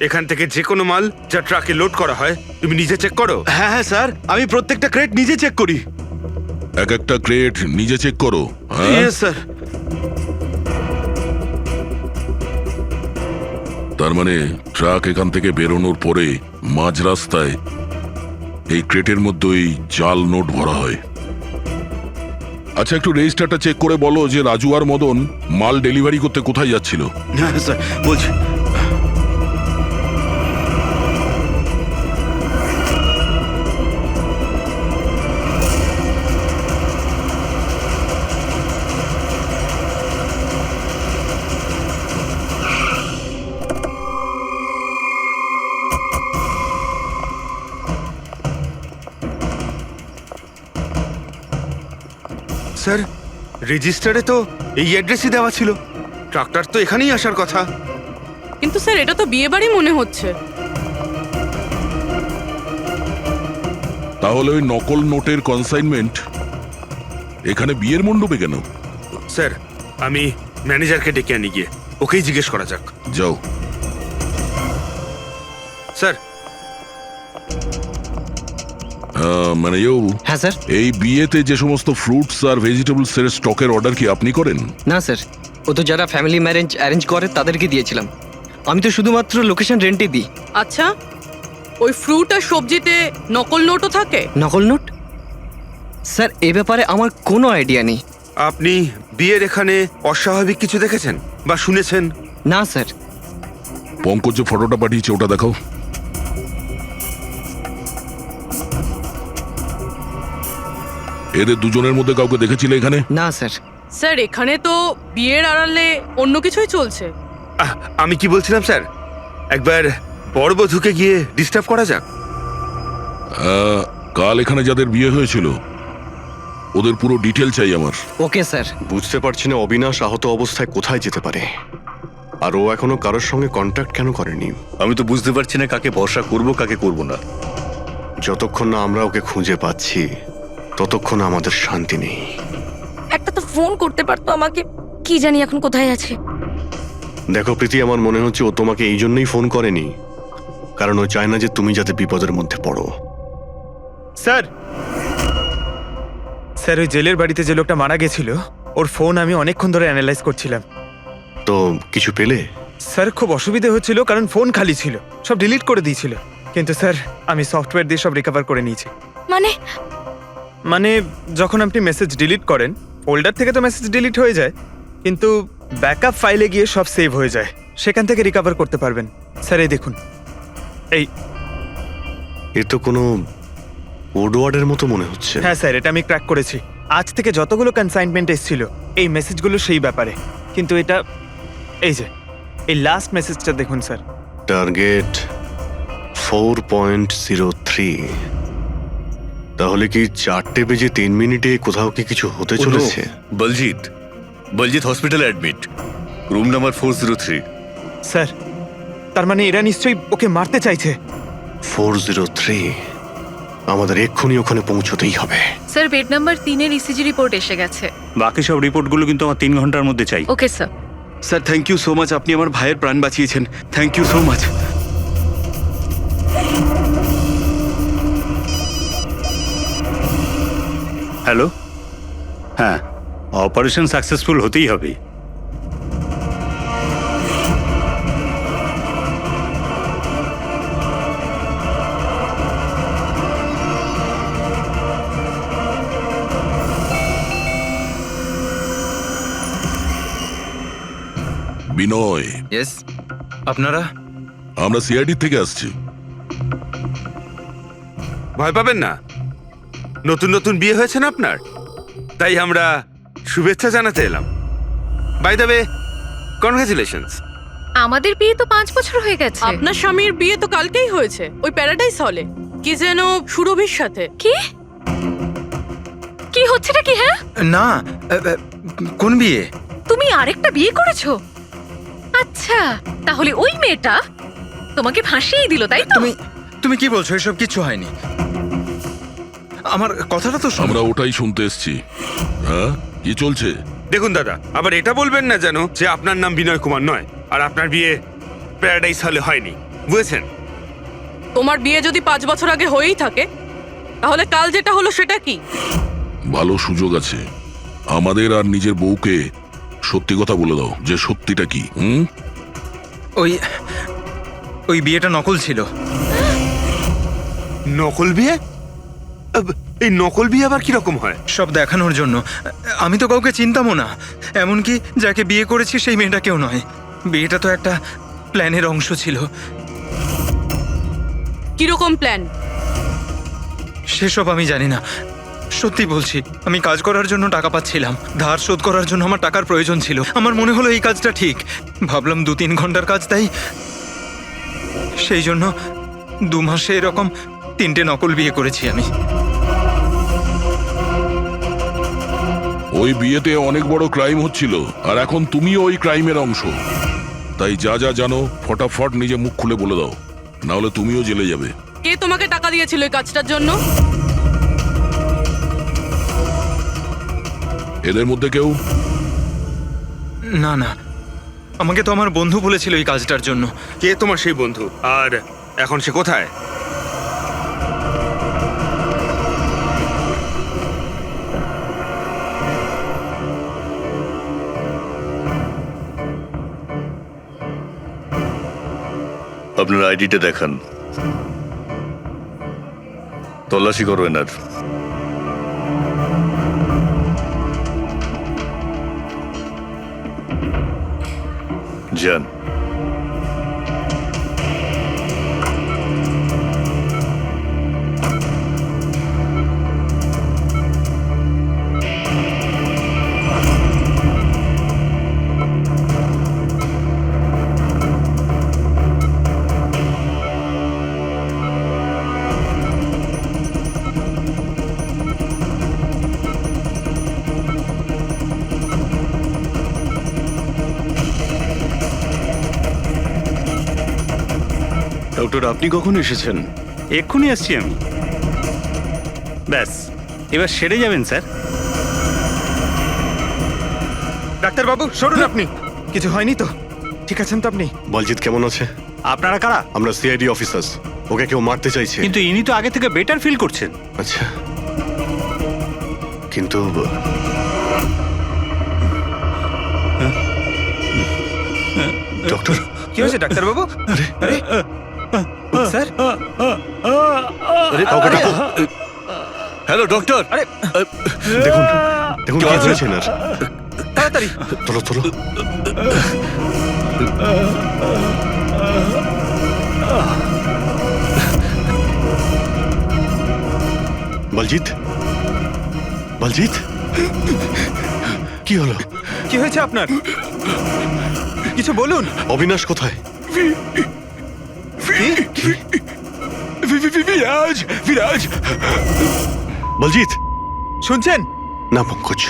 Speaker 4: এখান থেকে যে কোনো মাল যা ট্রাকে লোড করা হয় তুমি নিজে চেক করো।
Speaker 5: হ্যাঁ হ্যাঁ স্যার, আমি প্রত্যেকটা ক্রেট নিজে চেক করি।
Speaker 3: এক একটা ক্রেট নিজে চেক করো, হ্যাঁ?
Speaker 5: Yes sir.
Speaker 3: তার মানে ট্রাক এখান থেকে বেরোনোর পরে মাঝ রাস্তায় এই ক্রেটের মধ্যেই জাল নোট ভরা হয়। আচ্ছা, একটু রেজিস্টারটা চেক করে বলো যে রাজু আর মদন মাল ডেলিভারি করতে কোথায় যাচ্ছিল।
Speaker 5: হ্যাঁ স্যার বলছি।
Speaker 4: স্যার, রেজিস্টারে তো এই অ্যাড্রেসই দেওয়া ছিল। ট্রাকটার তো এখানেই আসার কথা।
Speaker 7: কিন্তু স্যার এটা তো বিয়ে বাড়ি মনে হচ্ছে।
Speaker 3: তাহলে ওই নকল নোটের কনসাইনমেন্ট এখানে বিয়ের মণ্ডপে কেন?
Speaker 4: স্যার, আমি ম্যানেজারকে ডেকে আনি গিয়ে, ওকেই জিজ্ঞেস করা যাক।
Speaker 3: যাও।
Speaker 4: স্যার,
Speaker 3: মানে
Speaker 11: হ্যাঁ স্যার।
Speaker 3: এই বিয়েতে যে সমস্ত ফ্রুটস আর ভেজিটেবলস এর স্টকের অর্ডার কি আপনি করেন?
Speaker 11: না স্যার, ও তো যারা ফ্যামিলি ম্যারেজ অ্যারেঞ্জ করে তাদেরকে দিয়েছিলাম। আমি তো শুধুমাত্র লোকেশন রেন্টে দিই।
Speaker 7: আচ্ছা, ওই ফ্রুট আর সবজিতে নকল নোটও থাকে?
Speaker 11: নকল নোট? স্যার এ ব্যাপারে আমার কোনো আইডিয়া নেই।
Speaker 4: আপনি বিয়ের এখানে অস্বাভাবিক কিছু দেখেছেন বা শুনেছেন?
Speaker 11: না স্যার।
Speaker 3: পঙ্কজ যে ফটোটা পাঠিয়েছে ওটা দেখাও। এদের দুজনের মধ্যে কাউকে দেখেছিলে এখানে?
Speaker 11: না স্যার।
Speaker 7: স্যার এখানে তো বিয়ের আড়ালে অন্য কিছুই চলছে।
Speaker 4: আমি কি বলছিলাম স্যার, একবার বরবধূকে গিয়ে ডিস্টার্ব করা যাক।
Speaker 3: কাল এখানে যাদের বিয়ে হয়েছিল ওদের পুরো ডিটেল চাই আমার।
Speaker 11: Okay sir.
Speaker 5: বুঝতে পারছি না অবিনাশ আহত অবস্থায় কোথায় যেতে পারে, আর ও এখনো কারোর সঙ্গে কন্ট্যাক্ট কেন করেনি।
Speaker 2: আমি তো বুঝতে পারছি না কাকে ভরসা করব কাকে করব না।
Speaker 5: যতক্ষণ না আমরা ওকে খুঁজে পাচ্ছি ততক্ষণ আমাদের শান্তি নেই।
Speaker 9: একটা তো ফোন করতে পারতো আমাকে, কি জানি এখন কোথায় আছে।
Speaker 5: দেখো প্রীতি, আমার মনে হচ্ছে ও তোমাকে এই জন্যই ফোন করেনি, কারণ ও চায় না যে তুমি যাতে বিপদের মধ্যে পড়ো।
Speaker 6: স্যার, স্যার ওই জেলের বাড়িতে যে লোকটা মারা গেছিল ওর ফোন আমি অনেকক্ষণ ধরে অ্যানালাইজ করছিলাম।
Speaker 5: তো কিছু পেলে?
Speaker 6: স্যার খুব অসুবিধে হচ্ছিল কারণ ফোন খালি ছিল, সব ডিলিট করে দিয়েছিল। কিন্তু স্যার আমি সফটওয়্যার দিয়ে সব রিকভার করে নিয়েছি। মানে যখন আপনি মেসেজ ডিলিট করেন ফোল্ডার থেকে তো মেসেজ ডিলিট হয়ে যায়, কিন্তু ব্যাকআপ ফাইলে গিয়ে সব সেভ হয়ে যায়, সেখান থেকে রিকভার করতে পারবেন। স্যার এই দেখুন,
Speaker 5: এ তো কোনো কোডওয়ার্ডের মতো মনে হচ্ছে।
Speaker 6: হ্যাঁ স্যার, এটা আমি ক্র্যাক করেছি। আজ থেকে যতগুলো কনসাইনমেন্ট এসেছিল এই মেসেজগুলো সেই ব্যাপারে, কিন্তু এটা এই যে এই লাস্ট মেসেজটা দেখুন স্যার।
Speaker 5: টার্গেট 4.03। তাহলে কি 4:03 কোথাও কি কিছু হতে চলেছে?
Speaker 2: বলজিৎ হসপিটালে অ্যাডমিট, রুম নাম্বার 403।
Speaker 6: স্যার তার মানে এরা নিশ্চয়ই ওকে মারতে চাইছে।
Speaker 5: 403, আমাদের এক্ষুনি ওখানে পৌঁছতেই হবে।
Speaker 12: স্যার বেড নাম্বার 3 এর ইসিজি রিপোর্ট এসে গেছে।
Speaker 10: বাকি সব রিপোর্টগুলো কিন্তু আমার 3 ঘন্টার মধ্যে চাই।
Speaker 12: Okay sir.
Speaker 5: Sir thank you so much, আপনি আমার ভাইয়ের প্রাণ বাঁচিয়েছেন। Thank you so much.
Speaker 10: Hello, হ্যাঁ, অপারেশন সাকসেসফুল হতেই হবে।
Speaker 3: বিনয়,
Speaker 11: ইয়েস। আপনারা?
Speaker 3: আমরা সিআইডি থেকে আসছি।
Speaker 4: ভয় পাবেন না, নতুন নতুন বিয়ে হয়েছে না আপনার, তাই আমরা শুভেচ্ছা জানাতে এলাম। By the way, congratulations.
Speaker 12: আমাদের বিয়ে তো 5 বছর হয়ে গেছে।
Speaker 7: আপনার স্বামীর বিয়ে তো কালকেই হয়েছে, ওই প্যারাডাইস হলে, কি যেন সুরভির সাথে।
Speaker 12: কি কি হচ্ছেটা কি? হ্যাঁ
Speaker 6: না, কোন বিয়ে?
Speaker 12: তুমি আরেকটা বিয়ে করেছো? আচ্ছা, তাহলে ওই মেয়েটা তোমাকে ফাঁসিয়েই দিল, তাই তো?
Speaker 6: তুমি কি বলছো? এসব কিছু হয়নি। আমার কথাটা তো শোনো।
Speaker 3: আমরা ওটাই শুনতে এসছি। হ্যাঁ, কি চলছে?
Speaker 4: দেখুন দাদা, আবার এটা বলবেন না যেন যে আপনার নাম বিনয় কুমার নয় আর আপনার বিয়ে প্যারাডাইস হলে হয়নি, বুঝেছেন?
Speaker 7: তোমার বিয়ে যদি 5 বছর আগে হয়েই থাকে, তাহলে কাল যেটা হলো সেটা কি?
Speaker 3: ভালো সুযোগ আছে। আমাদের আর নিজের বউকে সত্যি কথা বলে দাও যে সত্যিটা কি।
Speaker 6: ওই বিয়েটা নকল ছিল।
Speaker 4: নকল বিয়ে? এই নকল বিয়ে আবার কিরকম হয়?
Speaker 6: সব দেখানোর জন্য। আমি তো কাউকে চিনতামও না, এমনকি যাকে বিয়ে করেছি সেই মেয়েটাকেও নয়। বিয়েটা তো একটা প্ল্যানের অংশ ছিল।
Speaker 7: কিরকম প্ল্যান?
Speaker 6: সেসব আমি জানি না, সত্যি বলছি। আমি কাজ করার জন্য টাকা পাচ্ছিলাম, ধার শোধ করার জন্য আমার টাকার প্রয়োজন ছিল। আমার মনে হলো এই কাজটা ঠিক, ভাবলাম 2-3 ঘন্টার কাজ, তাই সেই জন্য 2 মাসে এরকম 3টে নকল বিয়ে করেছি আমি।
Speaker 3: ওই বিয়েতে অনেক বড় ক্রাইম হচ্ছিল, আর এখন তুমিও ওই ক্রাইমের অংশ। তাই যা যা জানো ফটাফট নিজে মুখ খুলে বলে দাও, না হলে তুমিও জেলে যাবে।
Speaker 7: কে তোমাকে টাকা দিয়েছিল এই কাজটার জন্য?
Speaker 3: এদের মধ্যে কেউ?
Speaker 6: না না, আমাকে তো আমার বন্ধু বলেছিল এই কাজটার জন্য।
Speaker 4: কে তোমার সেই বন্ধু, আর এখন সে কোথায়?
Speaker 2: আপনার আইডিটা দেখান, তল্লাশি করো এনার। যান।
Speaker 10: ডক্টর, আপনি কখন এসেছেন? এক্ষুনি আসছি আমি। ব্যাস, এবার সেরে যাবেন স্যার।
Speaker 6: ডাক্তারবাবু সরুন আপনি। কিছু হয়নি তো? ঠিক আছেন তো আপনি?
Speaker 5: বলজিৎ কেমন আছে?
Speaker 10: আপনারা কারা?
Speaker 5: আমরা সিআইডি অফিসার্স। ওকে কেউ মারতে চাইছে।
Speaker 10: কিন্তু ইনি তো আগে থেকে বেটার ফিল করছেন।
Speaker 5: আচ্ছা, কিন্তু ডক্টর,
Speaker 6: কি হয়েছে ডাক্তারবাবু? আরে স্যার,
Speaker 5: কাউকে ডাকো।
Speaker 2: Hello doctor.
Speaker 6: আরে
Speaker 5: দেখুন দেখুন কি হয়েছে না।
Speaker 6: তাড়াতাড়ি
Speaker 5: তোলো তোলো। বলজিৎ, বলজিৎ, কি হলো?
Speaker 6: কি হয়েছে আপনার? কিছু বলুন।
Speaker 5: অবিনাশ কোথায়? বিরাজ, বলজিৎ
Speaker 6: শুনছেন?
Speaker 5: না পঙ্কজ,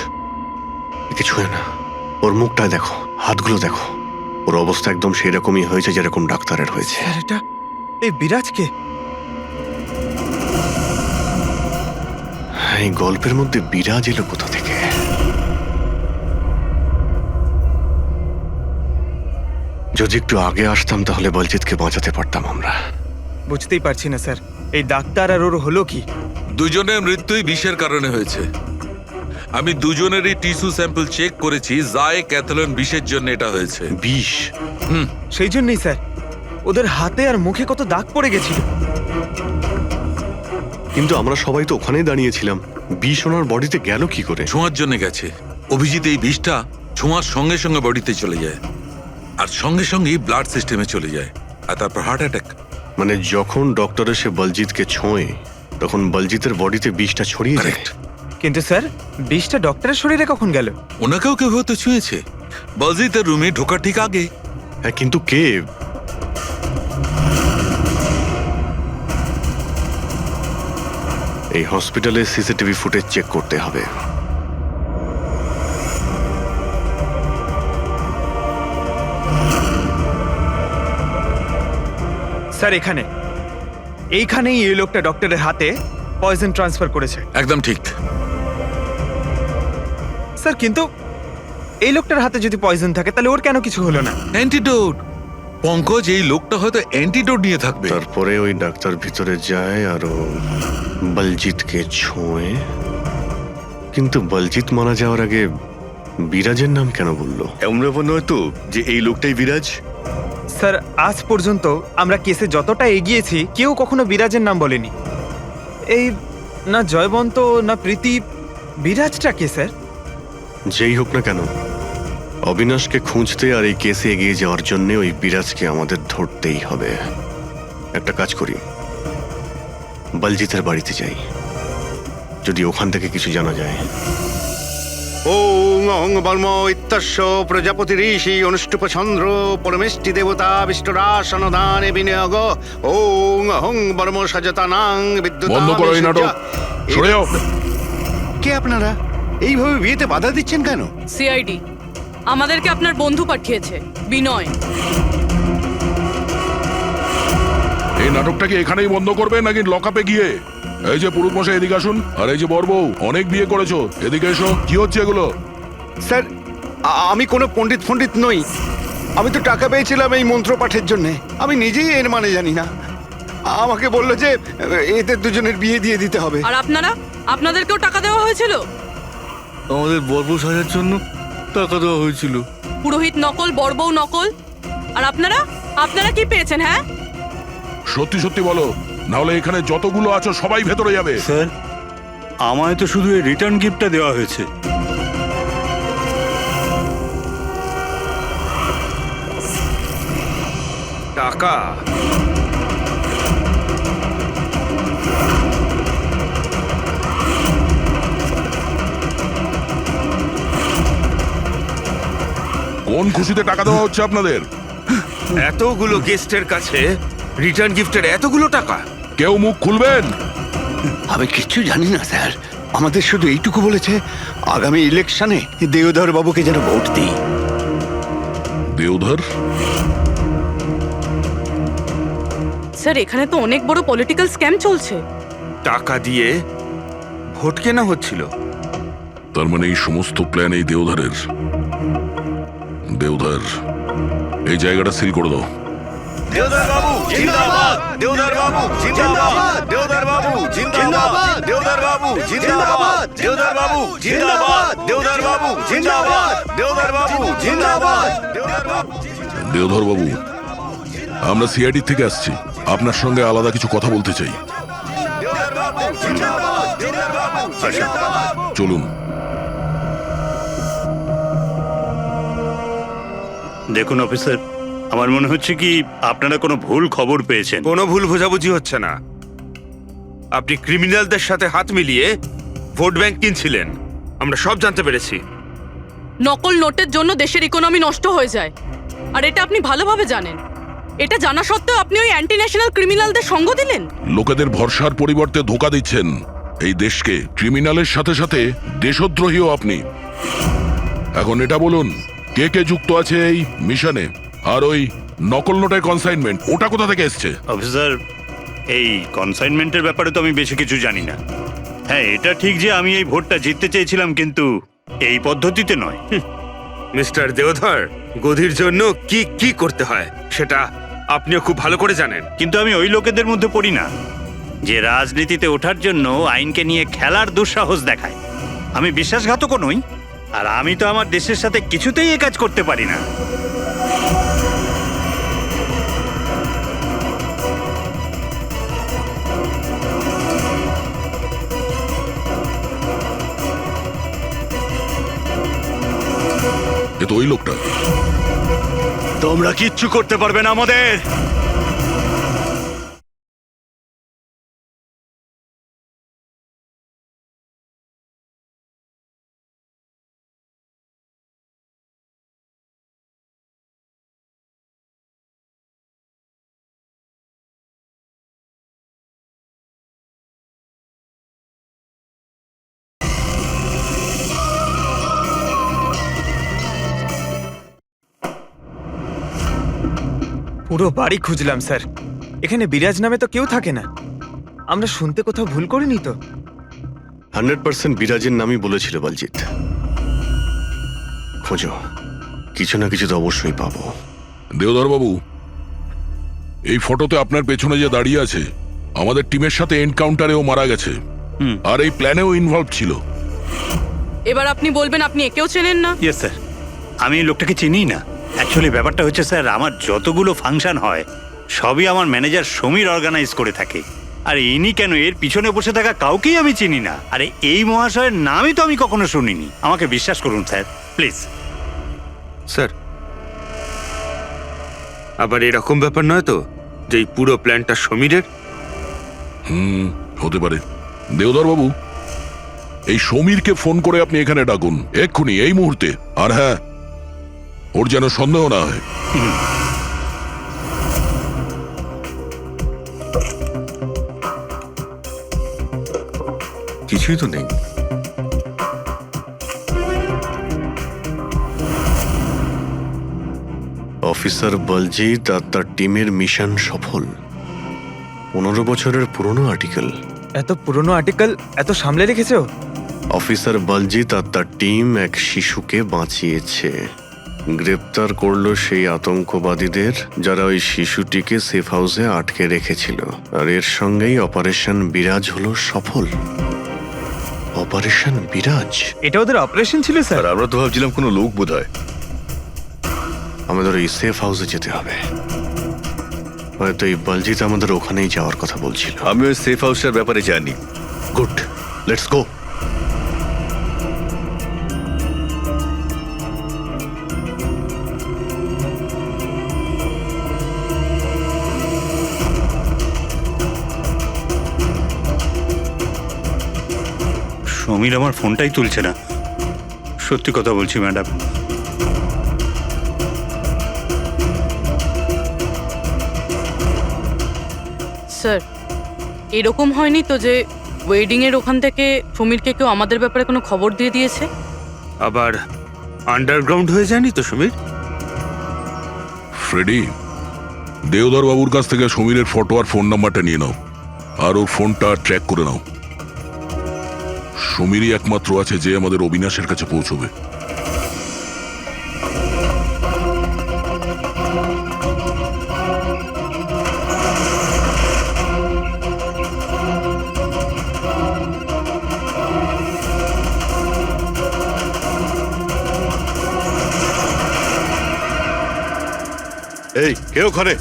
Speaker 5: কিছু হয় না। ওর মুখটা দেখো, হাতগুলো দেখো, ওর অবস্থা একদম সেই রকমই হয়েছে যেরকম ডাক্তারের হয়েছে।
Speaker 6: স্যার, এটা এই বিরাজকে?
Speaker 5: এই গল্পের মধ্যে বিরাজ এলো কোথা থেকে? যদি একটু আগে আসতাম তাহলে বলজিৎকে বাঁচাতে পারতাম আমরা।
Speaker 6: বুঝতেই পারছি না স্যার, এই ডাক্তার আর ওর হলো কি?
Speaker 8: দুজনের মৃত্যুই বিষের কারণে হয়েছে। আমি দুজনেরই টিস্যু স্যাম্পল চেক করেছি, জায় ক্যাথলন বিষের জন্য এটা হয়েছে।
Speaker 5: বিষ?
Speaker 6: সেই জন্যই স্যার, ওদের হাতে আর মুখে কত দাগ পড়ে গেছিল।
Speaker 5: কিন্তু আমরা সবাই তো ওখানেই দাঁড়িয়েছিলাম, বিষ ওনার বডিতে গেল কি করে?
Speaker 8: ছোঁয়ার জন্য গেছে। অভিজিৎ, এই বিষটা ছোঁয়ার সঙ্গে সঙ্গে বডিতে চলে যায়, আর সঙ্গে সঙ্গেই ব্লাড সিস্টেমে চলে যায়, আর তারপর হার্ট অ্যাটাক।
Speaker 5: মানে যখন ডক্টর এসে বলজিৎকে ছোঁয়ে তখন বলজিতের বডিতে বিষটা ছড়িয়ে যায়।
Speaker 6: কিন্তু স্যার, বিষটা ডক্টরের শরীরে কখন গেল?
Speaker 8: ওনাকেও কেউ হয়তো ছুঁয়েছে, বলজিতের রুমে ঢোকার ঠিক আগে।
Speaker 5: হ্যাঁ, কিন্তু কে? এই হসপিটালে সিসিটিভি ফুটেজ চেক করতে হবে।
Speaker 6: স্যার এইখানেই এই লোকটা ডক্টরের হাতে পয়জন ট্রান্সফার করেছে।
Speaker 8: একদম ঠিক।
Speaker 6: স্যার কিন্তু এই লোকটার হাতে যদি পয়জন থাকে তাহলে ওর কেন কিছু হলো না?
Speaker 8: অ্যান্টিডোট। পঙ্কজ, এই লোকটা হয়তো অ্যান্টিডোট নিয়ে থাকবে।
Speaker 5: তারপরে ওই ডাক্তার ভিতরে যায় আর ও বলজিৎকে ছোঁয়ে, কিন্তু বলজিৎ মারা যাওয়ার আগে বিরাজের নাম কেন বললো?
Speaker 2: এমন ব্যাপার নয় তো যে এই লোকটাই বিরাজ?
Speaker 6: স্যার আজ পর্যন্ত আমরা কেসে যতটা এগিয়েছি কেউ কখনো বিরাজের নাম বলেনি। এই না জয়বন্ত না প্রীতি, বিরাজটা কে স্যার?
Speaker 5: যেই হোক না কেন, অবিনাশকে খুঁজতে আর এই কেসে এগিয়ে যাওয়ার জন্য ওই বিরাজকে আমাদের ধরতেই হবে। একটা কাজ করি, বলজিতের বাড়িতে যাই, যদি ওখান থেকে কিছু জানা যায়।
Speaker 1: ওং অহং বর্ম ইত্যস্য প্রজাপতি ঋষি অনুষ্ঠুপ চন্দ্র পরমেষ্টি দেবতা বিষ্ণুরাসনদানে বিনিয়োগ ওং অহং বর্ম সজতানাং বিদ্যুৎ।
Speaker 3: বন্ধ করো এই নাটক, সরে যাও।
Speaker 1: কে আপনারা? এইভাবে বিয়েতে বাধা দিচ্ছেন কেন?
Speaker 7: সিআইডি আমাদেরকে আপনার বন্ধু পাঠিয়েছে, বিনয়।
Speaker 3: এই নাটকটাকে এখানেই বন্ধ করবে নাকি লকআপে গিয়ে? এই যে পুরুষ মশাই এদিকে আসুন, আর এই যে বরবউ অনেক বিয়ে করেছো, এদিকে এসো। কি হচ্ছে এগুলো?
Speaker 1: স্যার আমি কোনো পণ্ডিত নই। আমি তো টাকা পেয়েছিলাম এই মন্ত্র পাঠের জন্য। আমি নিজেই এর মানে জানি না। আমাকে বললো যে এদের দুজনের বিয়ে দিয়ে দিতে হবে।
Speaker 7: আর আপনাদেরকেও টাকা দেওয়া হয়েছিল?
Speaker 2: আমাদের বর্ব সাজার জন্য টাকা দেওয়া হয়েছিল।
Speaker 7: পুরোহিত নকল, বড়বউ নকল। আর আপনারা কি পেয়েছেন? হ্যাঁ
Speaker 3: সত্যি সত্যি বলো, নাহলে এখানে যতগুলো আছো সবাই ভেতরে যাবে।
Speaker 10: স্যার আমায় তো শুধু এই রিটার্ন গিফটটা দেওয়া হয়েছে।
Speaker 4: টাকা?
Speaker 3: কোন খুশিতে টাকা দেওয়া হচ্ছে আপনাদের?
Speaker 4: এতগুলো গেস্টের কাছে রিটার্ন গিফটের এতগুলো টাকা?
Speaker 3: কেউ মুখ খুলবেন?
Speaker 1: আমি কিচ্ছু জানি না স্যার। আমাদের শুধু এইটুকু বলেছে, আগামী ইলেকশনে দেওধর বাবুকে যেন ভোট দিই।
Speaker 3: দেওধর?
Speaker 7: স্যার এখানে তো অনেক বড় পলিটিক্যাল স্ক্যাম চলছে।
Speaker 4: টাকা দিয়ে ভোট কেনা হচ্ছিল?
Speaker 3: তার মানে এই সমস্ত প্ল্যান এই দেওধরের। দেওধর, এই জায়গাটা সিল করে দাও।
Speaker 2: দেওধর বাবু জিন্দাবাদ! দেওধর বাবু জিন্দাবাদ! দেওধর বাবু জিন্দাবাদ! দেওধর বাবু জিন্দাবাদ! দেওধর বাবু জিন্দাবাদ! দেওধর বাবু জিন্দাবাদ! দেওধর বাবু জিন্দাবাদ! দেওধর বাবু।
Speaker 3: দেওধর বাবু, আমরা সিআইডি থেকে আসছি, আপনার সঙ্গে আলাদা কিছু কথা বলতে চাই।
Speaker 2: দেওধর বাবু জিন্দাবাদ! দেওধর বাবু জিন্দাবাদ!
Speaker 3: চলুন।
Speaker 10: দেখুন অফিসার, আমার মনে হচ্ছে কি আপনারা কোনো ভুল খবর পেয়েছেন।
Speaker 4: কোনো ভুল বোঝাবুঝি হচ্ছে না। আপনি ক্রিমিনালদের সাথে হাত মিলিয়ে ভোট ব্যাংক কিনছিলেন, আমরা সব জানতে পেরেছি।
Speaker 7: নকল নোটের জন্য দেশের ইকোনমি নষ্ট হয়ে যায়, আর এটা আপনি ভালোভাবে জানেন। এটা জানা সত্ত্বেও আপনি ওই অ্যান্টি ন্যাশনাল ক্রিমিনালদের সঙ্গ দিলেন।
Speaker 3: লোকেদের ভরসার পরিবর্তে ধোঁকা দিচ্ছেন এই দেশকে। ক্রিমিনালের সাথে সাথে দেশদ্রোহীও আপনি। এখন এটা বলুন, কে কে যুক্ত আছে এই মিশনে? আর ওই নকল নোটের কনসাইনমেন্ট, ওটা কোথা থেকে এসছে?
Speaker 10: অফিসার, এই কনসাইনমেন্টের ব্যাপারে তো আমি বেশি কিছু জানি না। হ্যাঁ, এটা ঠিক যে আমি এই ভোটটা জিততে চেয়েছিলাম, কিন্তু এই পদ্ধতিতে নয়।
Speaker 4: মিস্টার দেওধর, গদির জন্য কি কি করতে হয় সেটা আপনিও খুব ভালো করে জানেন।
Speaker 10: কিন্তু আমি ওই লোকেদের মধ্যে পড়ি না যে রাজনীতিতে ওঠার জন্য আইনকে নিয়ে খেলার দুঃসাহস দেখায়। আমি বিশ্বাসঘাতকও নই, আর আমি তো আমার দেশের সাথে কিছুতেই এ কাজ করতে পারি না।
Speaker 3: এ তো ওই লোকটা।
Speaker 10: তোমরা কিচ্ছু করতে পারবে না আমাদের।
Speaker 6: পুরো বাড়ি খুঁজলাম স্যার,
Speaker 13: এখানে বিরাজ নামে তো কেউ থাকে না। আমরা শুনতে কোথাও ভুল করিনি তো?
Speaker 5: 100% বিরাজের নামই বলেছিল বলজিৎ। খোঁজো, কিছু না কিছু তো অবশ্যই পাবো।
Speaker 3: দেওধর বাবু, এই ফটোতে আপনার পেছনে যে দাঁড়িয়ে আছে আমাদের টিমের সাথে এনকাউন্টারেও মারা গেছে, আর এই প্ল্যানেও ইনভলভ ছিল।
Speaker 7: এবার আপনি বলবেন আপনি একেও চেনেন না?
Speaker 10: ইয়েস স্যার, আমি এই লোকটাকে চিনি না। অ্যাকচুয়ালি ব্যাপারটা হচ্ছে স্যার, আমার যতগুলো ফাংশন হয় সবই আমার ম্যানেজার সমীর অর্গানাইজ করে থাকে। আর ইনি কেন, এর পিছনে বসে থাকা কাউকেই আমি চিনি না। আরে এই মহাশয়ের নামই তো আমি কখনো শুনিনি। আমাকে বিশ্বাস করুন স্যার, প্লিজ।
Speaker 4: স্যার, আবার এরকম ব্যাপার নয় তো যে এই পুরো প্ল্যানটা সমীরের?
Speaker 3: হতে পারে। দেওধর বাবু, এই সমীরকে ফোন করে আপনি এখানে ডাকুন এক্ষুনি, এই মুহূর্তে। আর হ্যাঁ, ওর যেন সন্দেহ না হয়।
Speaker 2: কিছুই তো নেই।
Speaker 5: অফিসার বলজিৎ আর তার টিমের মিশন সফল। 15 বছরের পুরনো আর্টিকেল।
Speaker 13: এত পুরনো আর্টিকেল এত সামলে রেখেছো?
Speaker 5: অফিসার বলজিৎ আর তার টিম এক শিশুকে বাঁচিয়েছে। গ্রেপ্তার করলো সেই আতঙ্কবাদীদের যারা ওই শিশুটিকে সেফ হাউসে আটকে রেখেছিল। আর এর সঙ্গেই অপারেশন বিরাজ হলো সফল। অপারেশন বিরাজ?
Speaker 13: এটা ওদের অপারেশন ছিল স্যার?
Speaker 2: আর আমরা তো ভাবছিলাম কোনো লোক বোধ হয়।
Speaker 5: আমাদের ওই সেফ হাউসে যেতে হবে। হয়তো এই বলজিৎ আমাদের ওখানেই যাওয়ার কথা বলছিল।
Speaker 2: আমি ওই সেফ হাউসের ব্যাপারে জানি।
Speaker 5: Good, let's go.
Speaker 10: সমীর আমার ফোনটাই তুলছে না। সত্যি কথা বলছি ম্যাডাম।
Speaker 7: স্যার, এরকম হয়নি তো যে ওয়েডিং এর ওখান থেকে সমীরকে কেউ আমাদের ব্যাপারে কোনো খবর দিয়ে দিয়েছে?
Speaker 4: আবার আন্ডারগ্রাউন্ড হয়ে যায়নি তো সমীর?
Speaker 3: ফ্রেডি, দেওধর বাবুর কাছ থেকে সমীরের ফটো আর ফোন নাম্বারটা নিয়ে নাও, আর ওর ফোনটা ট্র্যাক করে নাও। সমীরই একমাত্র আছে যে আমাদের অবিনাশের কাছে পৌঁছবে।
Speaker 5: এই, কে ওখানে?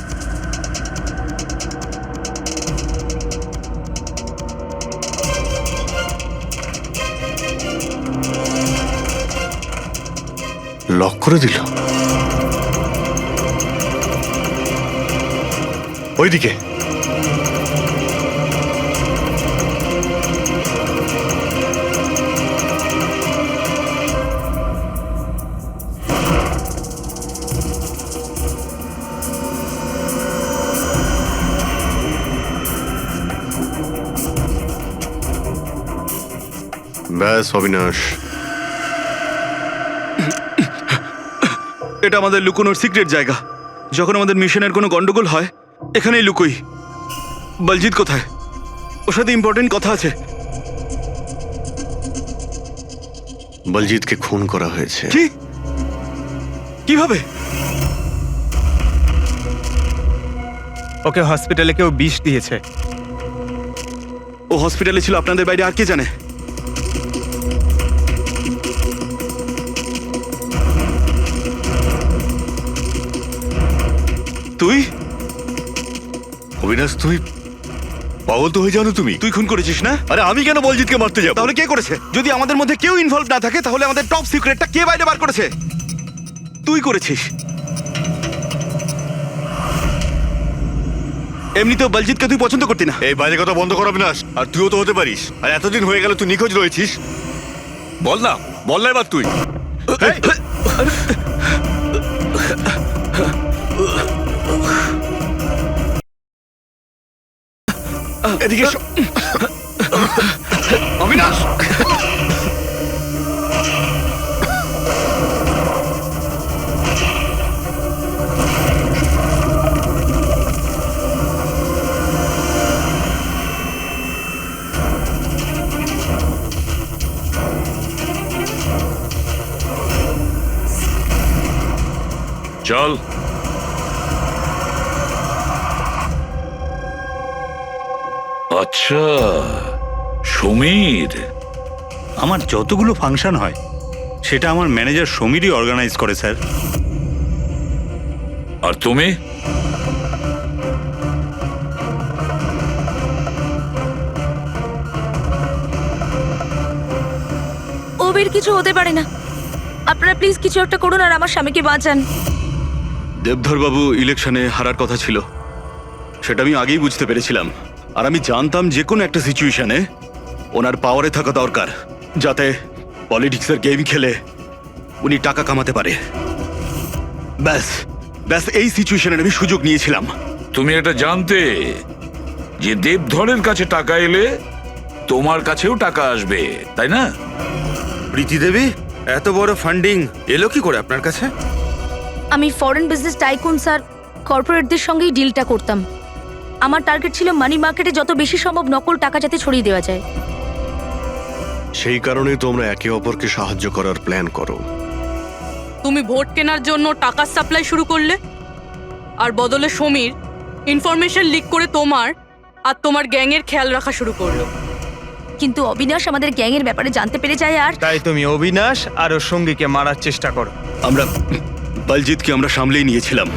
Speaker 5: লক করে দিল। ওইদিকে। ব্যাস অবিনাশ,
Speaker 6: এটা আমাদের লুকোনোর সিক্রেট জায়গা। যখন আমাদের মিশনের কোনো গন্ডগোল হয় এখানেই লুকোই। বলজিৎ কোথায়? ওর সাথে ইম্পর্টেন্ট কথা আছে।
Speaker 5: বলজিৎকে খুন করা হয়েছে।
Speaker 6: কি? কিভাবে?
Speaker 13: ওকে হসপিটালে কেউ বিষ দিয়েছে।
Speaker 6: ও হসপিটালে ছিল, আপনাদের বাইরে আর কে জানে? তুই?
Speaker 2: অবিনাশ, তুই পাগল তো হয়ে জানো তুমি?
Speaker 6: তুই খুন করেছিস না?
Speaker 2: আরে আমি কেন বলজিৎকে মারতে যাব?
Speaker 6: তাহলে কে করেছে? যদি আমাদের মধ্যে কেউ ইনভলভ না থাকে তাহলে আমাদের টপ সিক্রেটটা কে বাইরে বার করেছে? তুই করেছিস। এমনিতেও বলজিৎকে তুই পছন্দ করতি না।
Speaker 2: এই বাইরে কথা বন্ধ কর অবিনাশ। আর তুইও তো হতে পারিস। আর এতদিন হয়ে গেল তুই নিখোঁজ রয়েছিস। বল না, বল না এবার তুই।
Speaker 6: এদিকে অবিনাশ।
Speaker 8: আচ্ছা, সমীর।
Speaker 10: আমার যতগুলো ফাংশন হয় সেটা আমার ম্যানেজার সমীরই অর্গানাইজ করে স্যার।
Speaker 8: আর তুমি?
Speaker 9: ওবির কিছু হতে পারে না। আপনারা প্লিজ কিছু একটা করুন আর আমার স্বামীকে বাঁচান।
Speaker 5: দেবধর বাবু ইলেকশনে হারার কথা ছিল, সেটা আমি আগেই বুঝতে পেরেছিলাম। আর আমি জানতাম যে কোনো একটা সিচুয়েশনে ওনার পাওয়ারে থাকা দরকার, যাতে পলিটিক্সের গেম খেলে উনি টাকা কামাতে পারে। ব্যাস ব্যাস এই সিচুয়েশনে আমি সুযোগ নিয়েছিলাম।
Speaker 8: তুমি এটা জানতে যে দেবধরের কাছে টাকা এলে তোমার কাছেও টাকা আসবে, তাই না?
Speaker 4: প্রীতি দেবী, এত বড় ফান্ডিং এলো কি করে আপনার কাছে?
Speaker 9: আমি ফরেন বিজনেস টাইকুন স্যার কর্পোরেটদের সঙ্গেই ডিলটা করতাম। আমার টার্গেট ছিল মানি মার্কেটে যত বেশি সম্ভব নকল টাকা যাতে ছড়িয়ে দেওয়া যায়।
Speaker 5: সেই কারণেই তোমরা একে অপরকে সাহায্য করার প্ল্যান করো।
Speaker 7: তুমি ভোট কেনার জন্য টাকার সাপ্লাই শুরু করলে, আর বদলে সমীর ইনফরমেশন লিক করে তোমার আর তোমার গ্যাংয়ের খেয়াল রাখা শুরু করলো।
Speaker 9: কিন্তু অবিনাশ আমাদের গ্যাংয়ের ব্যাপারে জানতে পেরে যায় আর
Speaker 13: তাই তুমি অবিনাশ আর ওর সঙ্গীকে মারার চেষ্টা করো।
Speaker 5: আমরা বলজিৎকে আমরা সামলেই নিয়েছিলাম,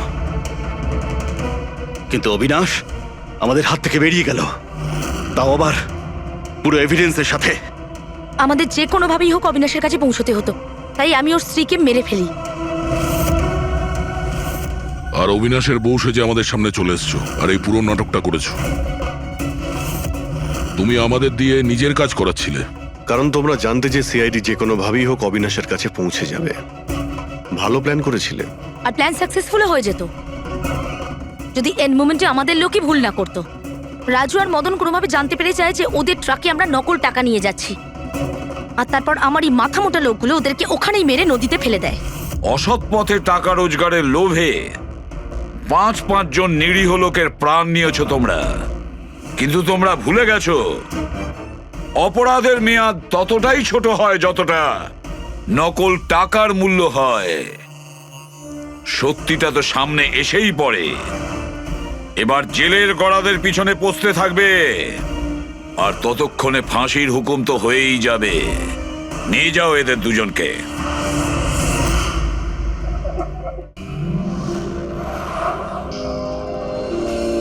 Speaker 5: কিন্তু অবিনাশ আমাদের হাত থেকে বেরিয়ে গেল, তাও আবার পুরো এভিডেন্সের সাথে।
Speaker 9: আমাদের যে কোনোভাবেই হোক অবিনাশের কাছে পৌঁছতে হতো, তাই আমি ওর স্ত্রীকে মেরে ফেলি।
Speaker 3: আর অবিনাশের বউ সেজে আমাদের সামনে চলে এসছো আর এই পুরো নাটকটা করেছো। তুমি আমাদের দিয়ে নিজের কাজ করাচ্ছিলে,
Speaker 5: কারণ তোমরা জানতে যে সিআইডি যে কোনো ভাবেই হোক অবিনাশের কাছে পৌঁছে যাবে। ভালো প্ল্যান করেছিলে।
Speaker 9: আর প্ল্যান সাকসেসফুল হয়ে যেত যদি এন্ড মোমেন্টে আমাদের লোকই ভুল না করতো। রাজু আর মদন কোনোভাবে জানতে পেরে যায় যে ওদের ট্রাকে আমরা নকল টাকা নিয়ে যাচ্ছি, আর তারপর আমার এই মাথা মোটা লোকগুলো ওদেরকে ওখানেই মেরে নদীতে ফেলে দেয়।
Speaker 8: অসৎ পথে টাকা রোজগারের লোভে 5 জন নিরীহ লোকের প্রাণ নিয়েছো তোমরা, কিন্তু তোমরা ভুলে গেছো অপরাধের মেয়াদ ততটাই ছোট হয় যতটা নকল টাকার মূল্য হয়। সত্যিটা তো সামনে এসেই পড়ে। এবার জেলের গড়াদের পিছনে পৌঁছতে থাকবে, আর ততক্ষণে ফাঁসির হুকুম তো হয়েই যাবে। নিয়ে যাও এদের দুজনকে।